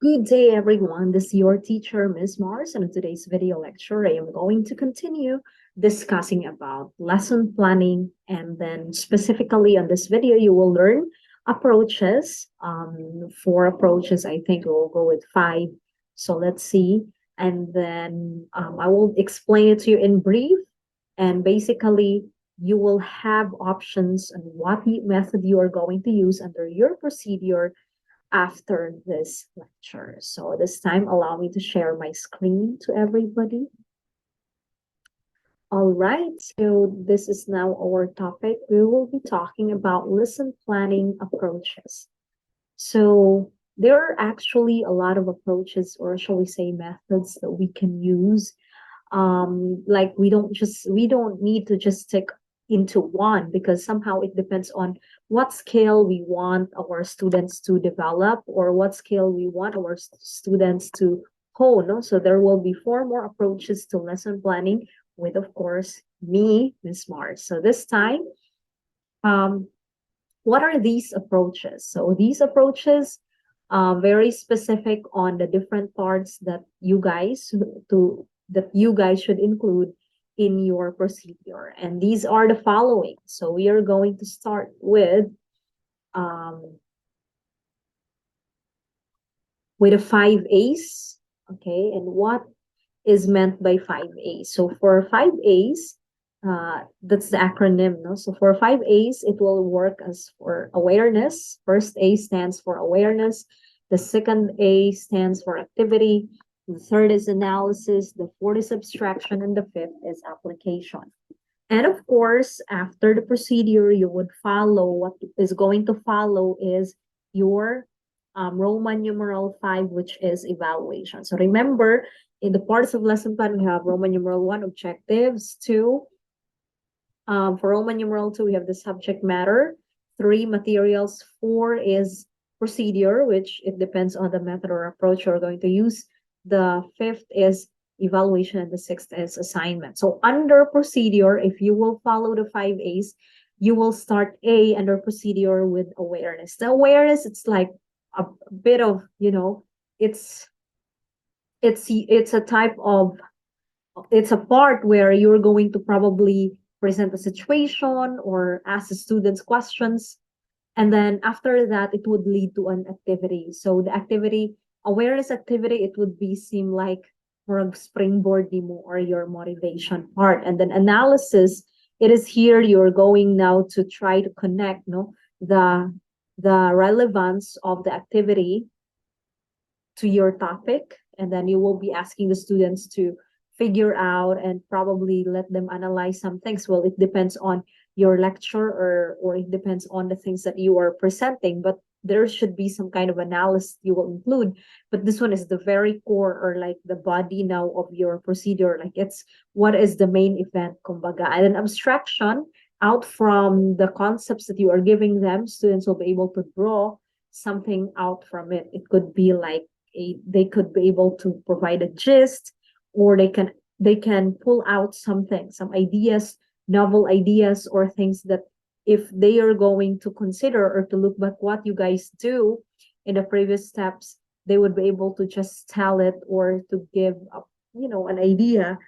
Good day, everyone. This is your teacher, Ms. Mars, and in today's video lecture, I am going to continue discussing about lesson planning. And then specifically on this video, you will learn approaches. Four approaches, I think we'll go with five. So let's see. And then I will explain it to you in brief. And basically, you will have options on what method you are going to use under your procedure after this lecture. So this time, allow me to share my screen to everybody. All right, so this is now our topic. We will be talking about lesson planning approaches. So there are actually a lot of approaches, or shall we say methods, that we can use. Like we don't need to just stick into one, because somehow it depends on what skill we want our students to develop, or what skill we want our students to hone. No? So there will be four more approaches to lesson planning with, of course, me, Ms. Mars. So this time, um, what are these approaches? So these approaches very specific on the different parts that you guys should include in your procedure. And these are the following. So we are going to start with a 5 A's. Okay, and what is meant by 5 A's? So for 5 A's, that's the acronym, no? So for 5 A's, it will work as for awareness. First A stands for awareness. The second A stands for activity. The third is analysis. The fourth is abstraction. And the fifth is application. And of course, after the procedure, you would follow, what is going to follow is your Roman numeral 5, which is evaluation. So remember, in the parts of lesson plan, we have Roman numeral 1, objectives. 2, for Roman numeral 2, we have the subject matter. 3, materials. 4 is procedure, which it depends on the method or approach you're going to use. The fifth is evaluation, and the sixth is assignment. So under procedure, if you will follow the 5 A's, you will start A under procedure with awareness. The awareness, it's like a bit of, it's a type of, it's a part where you're going to probably present a situation or ask the students questions. And then after that, it would lead to an activity. So the activity, awareness activity, it would seem like more of springboard demo or your motivation part. And then analysis, it is here you're going now to try to connect the relevance of the activity to your topic. And then you will be asking the students to figure out and probably let them analyze some things. Well, it depends on your lecture, or it depends on the things that you are presenting, but there should be some kind of analysis you will include. But this one is the very core, or like the body now of your procedure. Like it's what is the main event, kumbaga. And an abstraction, out from the concepts that you are giving them, students will be able to draw something out from it. It could be like they could be able to provide a gist, or they can pull out something, some ideas, novel ideas, or things that if they are going to consider or to look back what you guys do in the previous steps, they would be able to just tell it, or to give an idea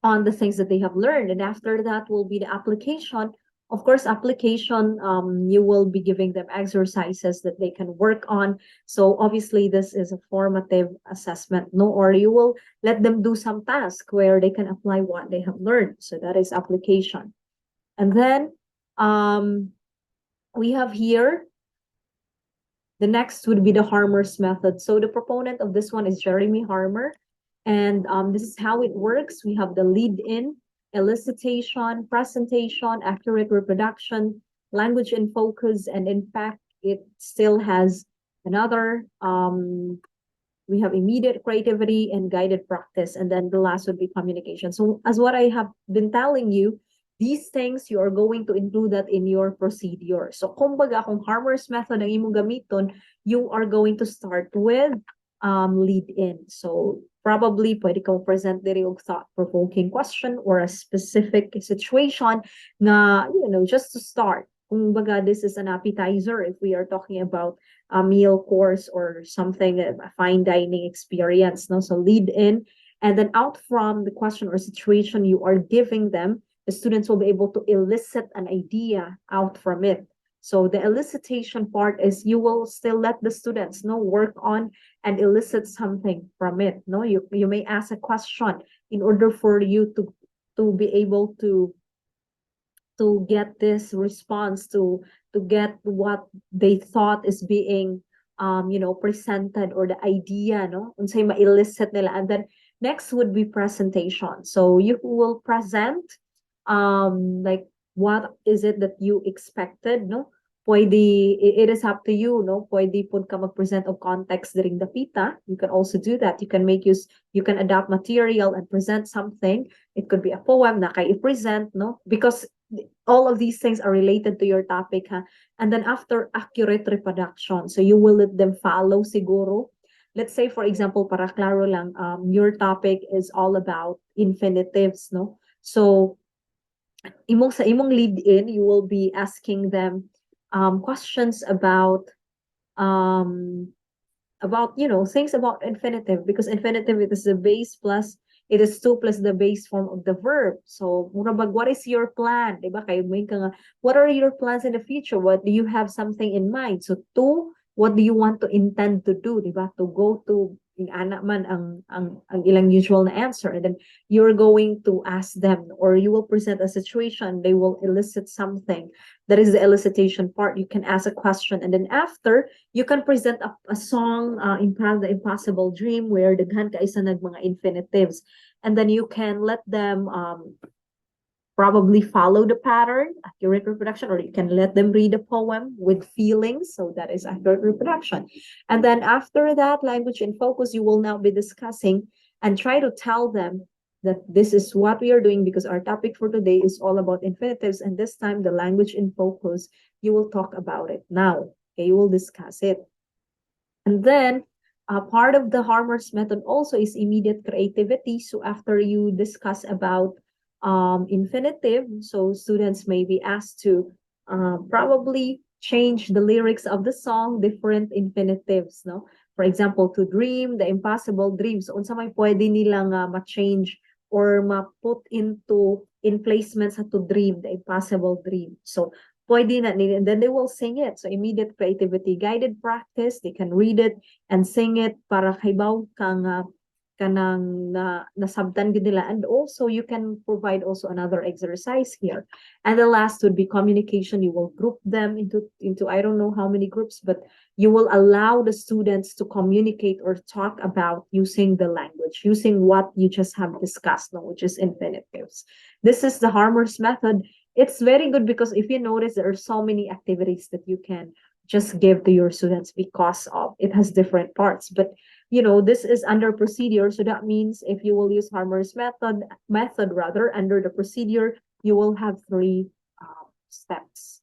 on the things that they have learned. And after that will be the application. Of course, application, you will be giving them exercises that they can work on. So obviously this is a formative assessment, no? Or you will let them do some task where they can apply what they have learned. So that is application. And then we have here, the next would be the Harmer's method. So the proponent of this one is Jeremy Harmer. And this is how it works. We have the lead-in, elicitation, presentation, accurate reproduction, language in focus, and in fact, it still has another, we have immediate creativity and guided practice, and then the last would be communication. So as what I have been telling you, these things, you are going to include that in your procedure. So kumbaga, kung Harmer's method ang imong gamiton, you are going to start with lead-in. So probably pwede kang present diri og thought-provoking question or a specific situation na, just to start. kumbaga, this is an appetizer if we are talking about a meal course or something, a fine dining experience. No, so lead in, and then out from the question or situation you are giving them, the students will be able to elicit an idea out from it. So the elicitation part is you will still let the students know work on and elicit something from it. No, you may ask a question in order for you to be able to get this response, to get what they thought is being presented, or the idea, no, unsay ma-elicit nila. And then next would be presentation. So you will present like what is it that you expected, no, pwede, it is up to you, no, pwede pud ka mag-present of context during the pita. You can also do that. You can you can adapt material and present something. It could be a poem na kay i-present, no, because all of these things are related to your topic, ha. And then after, accurate reproduction. So you will let them follow siguro. Let's say, for example, para klaro lang, your topic is all about infinitives, no? So sa imong lead in, you will be asking them questions um about things about infinitive, because infinitive, it is the base plus, it is two plus the base form of the verb. So murabag, what is your plan, diba? Kay mo ka nga, what are your plans in the future? What do you have something in mind? So two, what do you want to intend to do, diba? To go to yung anak man ang ilang usual na answer. And then you're going to ask them, or you will present a situation, they will elicit something. That is the elicitation part. You can ask a question, and then after, you can present a song, the Impossible Dream, where daghan ka isa nag mga infinitives, and then you can let them probably follow the pattern, accurate reproduction, or you can let them read a poem with feelings. So that is accurate reproduction. And then after that, language in focus, you will now be discussing and try to tell them that this is what we are doing, because our topic for today is all about infinitives. And this time, the language in focus, you will talk about it now. Okay, you will discuss it. And then part of the Harmer's method also is immediate creativity. So after you discuss about infinitive, so students may be asked to probably change the lyrics of the song, different infinitives, no? For example, to dream, the impossible dreams. So unsa may pwede nilang ma-change or ma-put into in placements to dream, the impossible dream. So pwede na, and then they will sing it. So immediate creativity, guided practice, they can read it and sing it para kaybaw kang kanang nasabtan gid nila. And also you can provide also another exercise here. And the last would be communication. You will group them into I don't know how many groups, but you will allow the students to communicate or talk about using the language, using what you just have discussed, no, which is infinitives. This is the Harmer's method. It's very good because if you notice, there are so many activities that you can just give to your students because of it has different parts. But this is under procedure, so that means if you will use Harmer's method rather under the procedure, you will have three steps.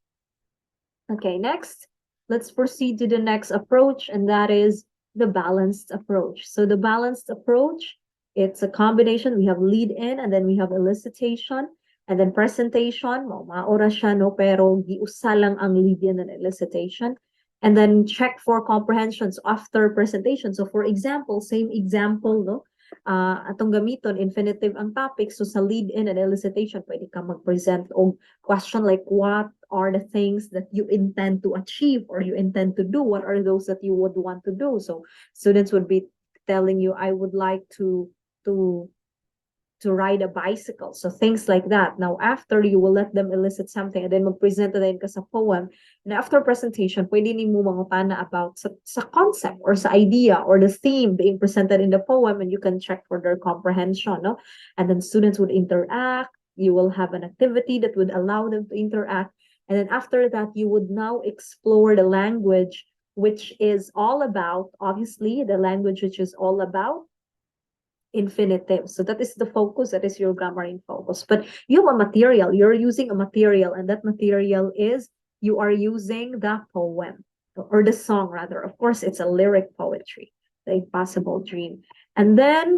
Okay, next, let's proceed to the next approach, and that is the balanced approach. So the balanced approach, it's a combination. We have lead in, and then we have elicitation, and then presentation. Maura siya, no, pero giusa lang ang lead in and elicitation. And then check for comprehensions after presentation. So for example, same example, no? Atong gamiton, infinitive ang topic. So sa lead in and elicitation, pwede ka mag-present o question like, what are the things that you intend to achieve or you intend to do? What are those that you would want to do? So students would be telling you, I would like to ride a bicycle. So things like that. Now, after, you will let them elicit something and then mag-present na ka sa poem. And after presentation, pwede ni mo mangutana about sa concept or sa idea or the theme being presented in the poem, and you can check for their comprehension, no? And then students would interact. You will have an activity that would allow them to interact. And then after that, you would now explore the language, which is all about, obviously, the language which is all about infinitive. So that is the focus, that is your grammar in focus. But you have a material, you're using a material, and that material is you are using the poem or the song rather. Of course, it's a lyric poetry, the Impossible Dream. And then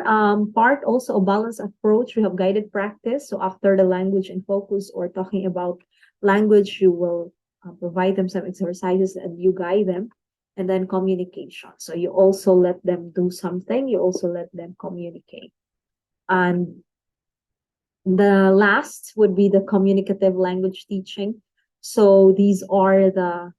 part also a balanced approach, we have guided practice. So after the language in focus or talking about language, you will provide them some exercises and you guide them. And then communication. So you also let them do something, you also let them communicate. And the last would be the communicative language teaching. So these are the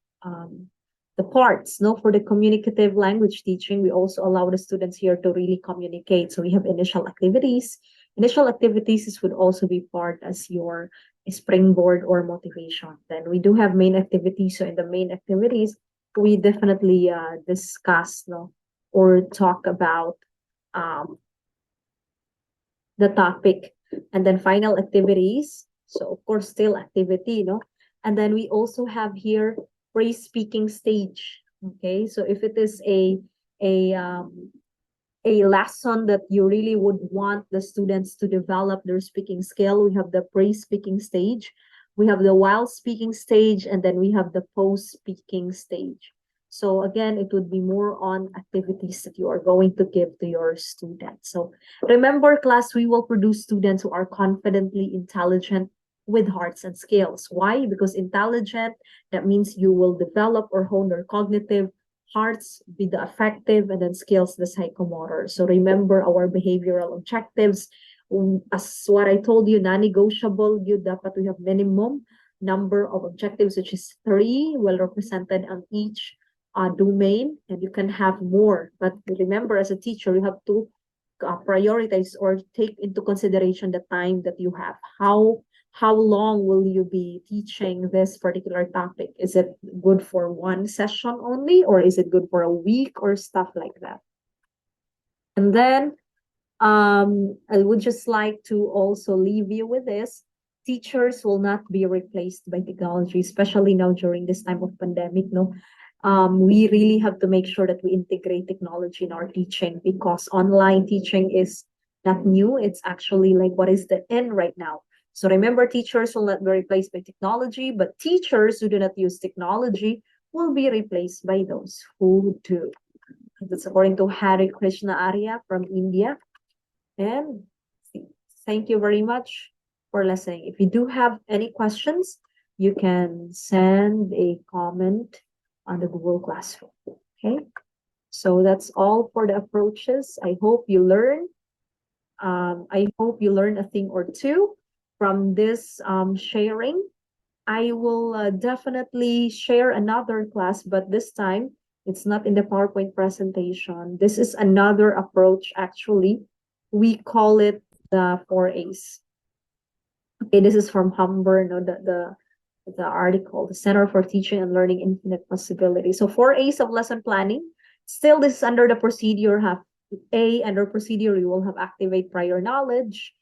parts. No, for the communicative language teaching, we also allow the students here to really communicate. So we have initial activities. Initial activities would also be part as your springboard or motivation. Then we do have main activities. So in the main activities, we definitely discuss, no, or talk about um, the topic. And then final activities. So of course, still activity, no? And then we also have here pre-speaking stage. Okay, so if it is a um, a lesson that you really would want the students to develop their speaking skill, we have the pre-speaking stage, we have the while speaking stage, and then we have the post-speaking stage. So again, it would be more on activities that you are going to give to your students. So remember, class, we will produce students who are confidently intelligent with hearts and skills. Why? Because intelligent, that means you will develop or hone their cognitive, hearts be the affective, and then skills the psychomotor. So remember our behavioral objectives. As what I told you, non-negotiable, you dapat we have minimum number of objectives, which is 3, well represented on each domain, and you can have more. But remember, as a teacher, you have to prioritize or take into consideration the time that you have. How long will you be teaching this particular topic? Is it good for one session only, or is it good for a week, or stuff like that? And then I would just like to also leave you with this. Teachers will not be replaced by technology, especially now during this time of pandemic. No, we really have to make sure that we integrate technology in our teaching, because online teaching is not new. It's actually like what is the end right now. So remember, teachers will not be replaced by technology, but teachers who do not use technology will be replaced by those who do. That's according to Hari Krishna Arya from India. And thank you very much for listening. If you do have any questions, you can send a comment on the Google Classroom. Okay. So that's all for the approaches. I hope you learn. I hope you learn a thing or two from this sharing. I will definitely share another class, but this time it's not in the PowerPoint presentation. This is another approach, actually. We call it the 4As. Okay, this is from Humber, no, the article, the Center for Teaching and Learning Infinite Possibilities. So 4As of lesson planning. Still, this is under the procedure. Have A, under procedure, you will have activate prior knowledge.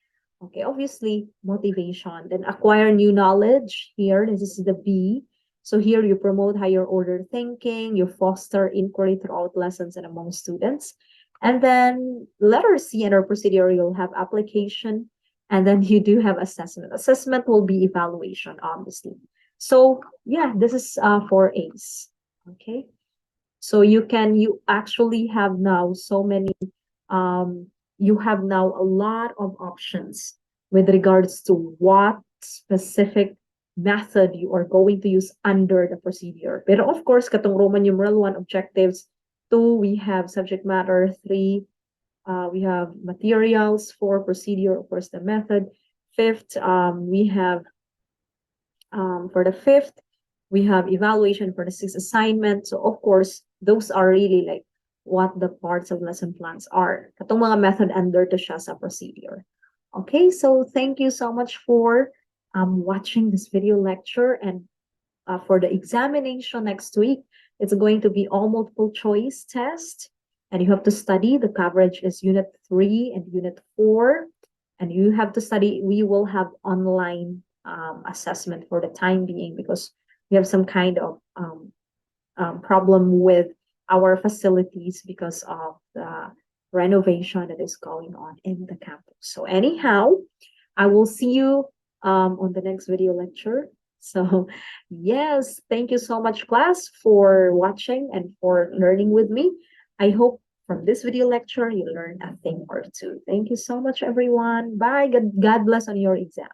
Okay, obviously, motivation. Then acquire new knowledge. Here, this is the B. So here you promote higher order thinking, you foster inquiry throughout lessons and among students. And then letter C under procedure, you'll have application. And then you do have assessment. Assessment will be evaluation, obviously. So yeah, this is 4As. Okay. So you actually have now so many, you have now a lot of options with regards to what specific method you are going to use under the procedure. But of course, katong Roman numeral 1 objectives, 2, we have subject matter, 3, we have materials, 4, procedure, of course, the method. Fifth, we have for the fifth, we have evaluation for the sixth assignment. So of course, those are really like what the parts of lesson plans are. Katong mga method under to siya sa procedure. Okay, so thank you so much for watching this video lecture. And for the examination next week, it's going to be all multiple choice test. And you have to study. The coverage is Unit 3 and Unit 4. And you have to study. We will have online assessment for the time being, because we have some kind of problem with our facilities because of the renovation that is going on in the campus. So anyhow, I will see you on the next video lecture. So yes, thank you so much, class, for watching and for learning with me. I hope from this video lecture you learn a thing or two. Thank you so much, everyone. Bye. God bless on your exam.